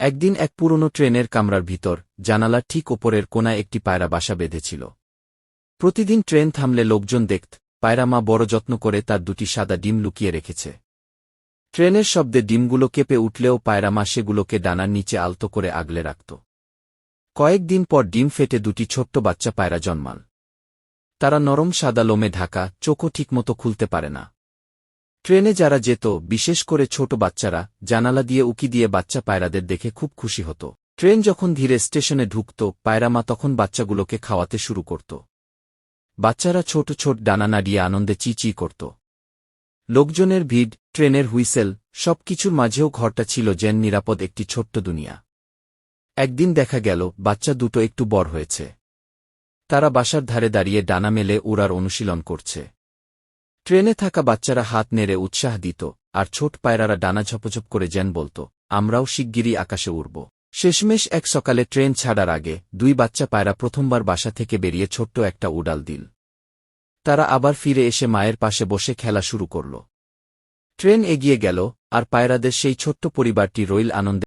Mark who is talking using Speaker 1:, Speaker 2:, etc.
Speaker 1: একদিন এক পুরনো ট্রেনের কামরার ভিতর জানালার ঠিক ওপরের কোণায় একটি পায়রা বাসা বেঁধেছিল। প্রতিদিন ট্রেন থামলে লোকজন দেখত পায়রা মা বড় যত্ন করে তার দুটি সাদা ডিম লুকিয়ে রেখেছে। ট্রেনের শব্দে ডিমগুলো কেঁপে উঠলেও পায়রা মা সেগুলোকে ডানার নিচে আলতো করে আগলে রাখত। কয়েকদিন পর ডিম ফেটে দুটি ছোট্ট বাচ্চা পায়রা জন্মাল। তারা নরম সাদা লোমে ঢাকা, চোখও ঠিকমতো খুলতে পারে না। ট্রেনে যারা যেত, বিশেষ করে ছোট বাচ্চারা, জানালা দিয়ে উকি দিয়ে বাচ্চা পায়রাদের দেখে খুব খুশি হতো। ট্রেন যখন ধীরে স্টেশনে ঢুকত, পায়রা মা তখন বাচ্চাগুলোকে খাওয়াতে শুরু করত। বাচ্চারা ছোট ছোট ডানা নাড়িয়ে আনন্দে চি করত। লোকজনের ভিড়, ট্রেনের হুইসেল, সবকিছুর মাঝেও ঘরটা ছিল যেন নিরাপদ একটি ছোট্ট দুনিয়া। একদিন দেখা গেল বাচ্চা দুটো একটু বড় হয়েছে। তারা বাসার ধারে দাঁড়িয়ে ডানা মেলে উড়ার অনুশীলন করছে। ট্রেনে থাকা বাচ্চারা হাত নেড়ে উৎসাহ দিত, আর ছোট পায়রারা ডানা ঝপঝপ করে যেন বলত, আমরাও শিগগিরই আকাশে উড়ব। শেষমেশ এক সকালে ট্রেন ছাড়ার আগে দুই বাচ্চা পায়রা প্রথমবার বাসা থেকে বেরিয়ে ছোট্ট একটা উড়াল দিল। তারা আবার ফিরে এসে মায়ের পাশে বসে খেলা শুরু করল। ট্রেন এগিয়ে গেল, আর পায়রাদের সেই ছোট্ট পরিবারটি রইল আনন্দে।